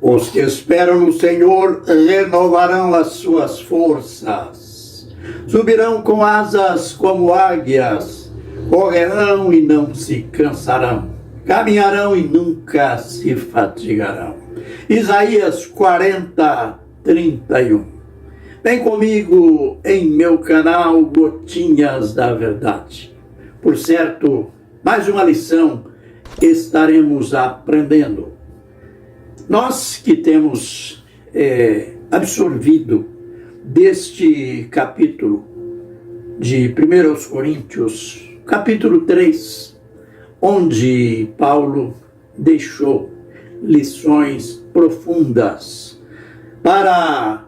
Os que esperam no Senhor renovarão as suas forças. Subirão com asas como águias, correrão e não se cansarão, caminharão e nunca se fatigarão. Isaías 40:31. Vem comigo em meu canal Gotinhas da Verdade. Por certo, mais uma lição estaremos aprendendo. Nós que temos absorvido deste capítulo de 1 Coríntios, capítulo 3, onde Paulo deixou lições profundas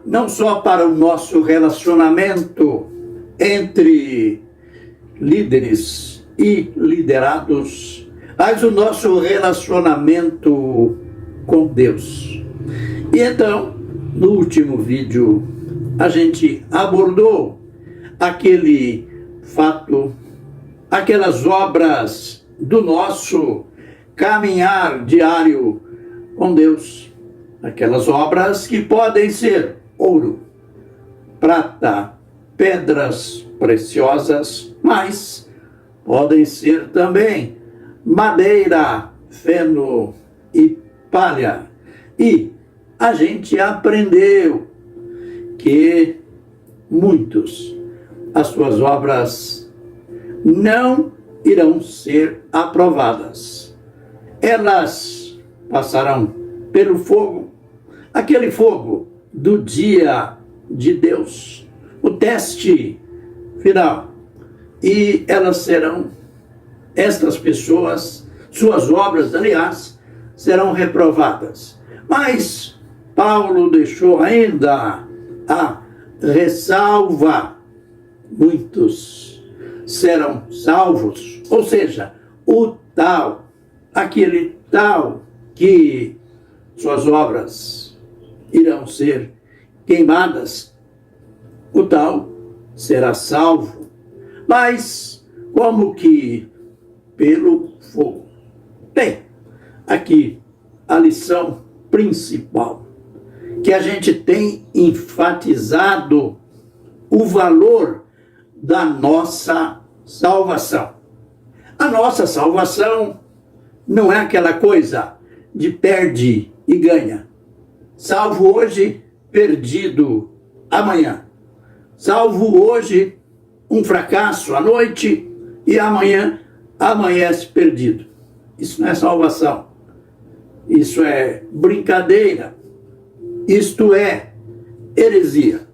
não só para o nosso relacionamento entre líderes e liderados, mas o nosso relacionamento com Deus. E então, no último vídeo, a gente abordou aquele fato, aquelas obras do nosso caminhar diário com Deus. Aquelas obras que podem ser ouro, prata, pedras preciosas, mas podem ser também madeira, feno e palha. E a gente aprendeu que muitos, as suas obras não irão ser aprovadas. Elas passarão pelo fogo, aquele fogo do dia de Deus, o teste final. E elas serão, estas pessoas, suas obras, aliás, serão reprovadas. Mas Paulo deixou ainda a ressalva: muitos serão salvos, ou seja, aquele tal que suas obras irão ser queimadas, o tal será salvo. Mas como que pelo fogo? Bem, aqui a lição principal, que a gente tem enfatizado o valor da nossa salvação. A nossa salvação não é aquela coisa de perde e ganha. Salvo hoje, perdido amanhã. Salvo hoje, um fracasso à noite e amanhã amanhece perdido. Isso não é salvação. Isso é brincadeira. Isto é heresia.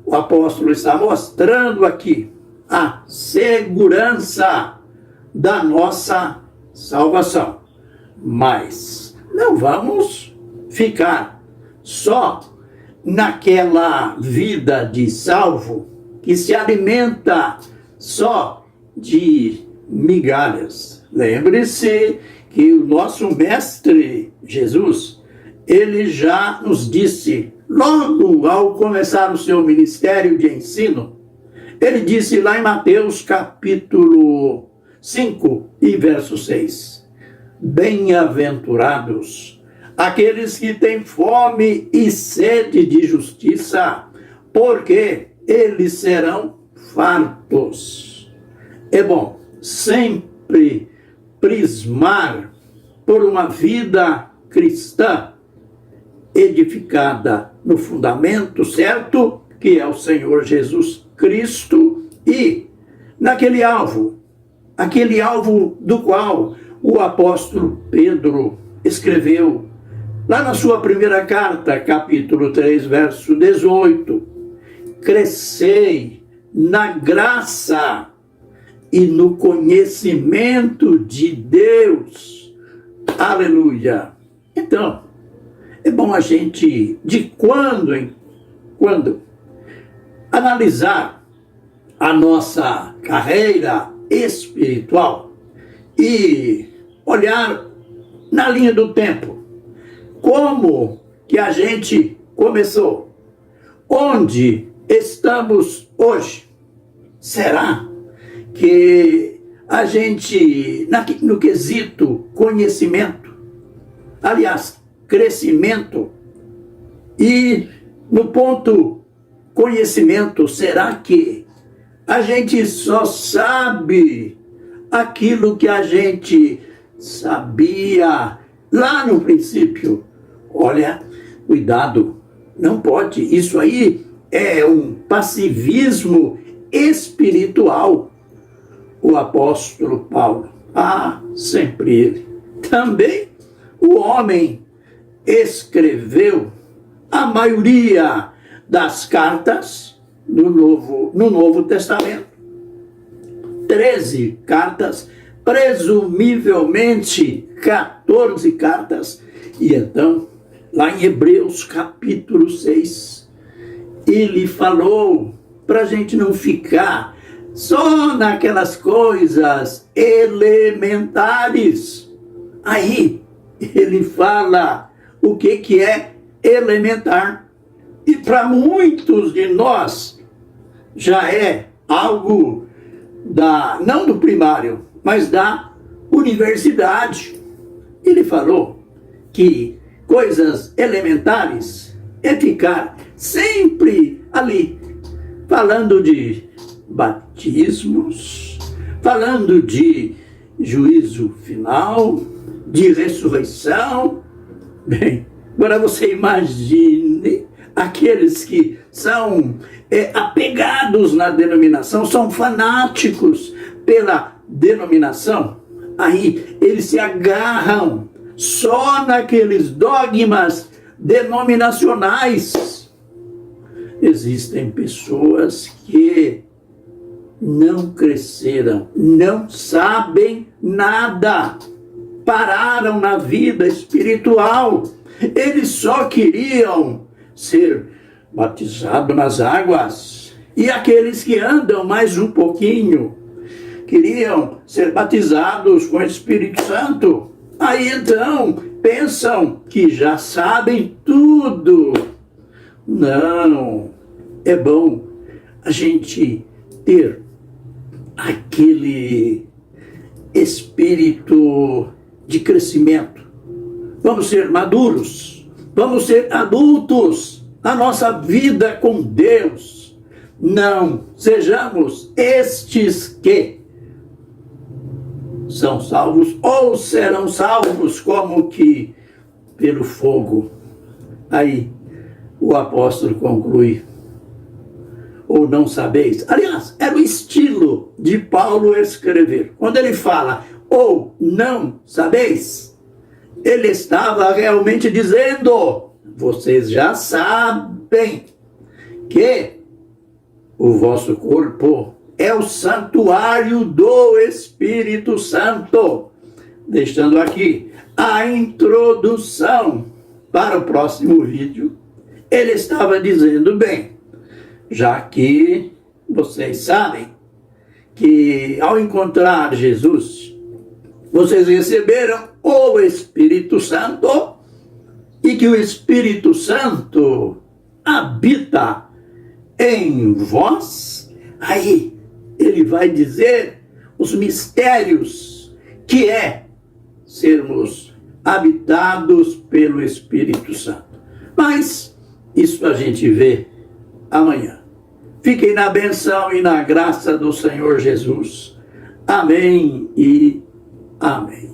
O apóstolo está mostrando aqui a segurança da nossa salvação. Mas não vamos ficar só naquela vida de salvo que se alimenta só de migalhas. Lembre-se que o nosso mestre Jesus, ele já nos disse, logo ao começar o seu ministério de ensino, ele disse lá em Mateus capítulo 5 e verso 6, bem-aventurados aqueles que têm fome e sede de justiça, porque eles serão fartos. É bom sempre prismar por uma vida cristã edificada no fundamento certo, que é o Senhor Jesus Cristo, e naquele alvo, aquele alvo do qual o apóstolo Pedro escreveu lá na sua primeira carta, capítulo 3, verso 18, crescei na graça e no conhecimento de Deus. Aleluia! Então, é bom a gente, de quando em quando, analisar a nossa carreira espiritual e olhar na linha do tempo. Como que a gente começou? Onde estamos hoje? Será que a gente, no quesito conhecimento, aliás, crescimento E no ponto conhecimento, será que a gente só sabe aquilo que a gente sabia lá no princípio? Olha, cuidado, não pode. Isso aí é um passivismo espiritual. O apóstolo Paulo, sempre ele. Também o homem escreveu a maioria das cartas no Novo Testamento. 13 cartas, presumivelmente 14 cartas. E então, lá em Hebreus capítulo 6, ele falou para a gente não ficar só naquelas coisas elementares. Aí ele fala o que é elementar. E para muitos de nós já é algo não do primário, mas da universidade. Ele falou que coisas elementares é ficar sempre ali, falando de batismos, falando de juízo final, de ressurreição. Bem, agora você imagine aqueles que são apegados na denominação, são fanáticos pela denominação. Aí eles se agarram só naqueles dogmas denominacionais. Existem pessoas que não cresceram, não sabem nada, pararam na vida espiritual. Eles só queriam ser batizados nas águas. E aqueles que andam mais um pouquinho queriam ser batizados com o Espírito Santo. Aí então pensam que já sabem tudo. Não, é bom a gente ter aquele espírito de crescimento. Vamos ser maduros, vamos ser adultos na nossa vida com Deus. Não sejamos estes que são salvos ou serão salvos como que pelo fogo. Aí o apóstolo conclui: ou não sabeis? Aliás, era o estilo de Paulo escrever. Quando ele fala, ou não sabeis, ele estava realmente dizendo: vocês já sabem que o vosso corpo é o santuário do Espírito Santo. Deixando aqui a introdução para o próximo vídeo, ele estava dizendo, bem, já que vocês sabem que ao encontrar Jesus, vocês receberam o Espírito Santo e que o Espírito Santo habita em vós, aí ele vai dizer os mistérios que é sermos habitados pelo Espírito Santo. Mas isso a gente vê amanhã. Fiquem na benção e na graça do Senhor Jesus. Amém e amém.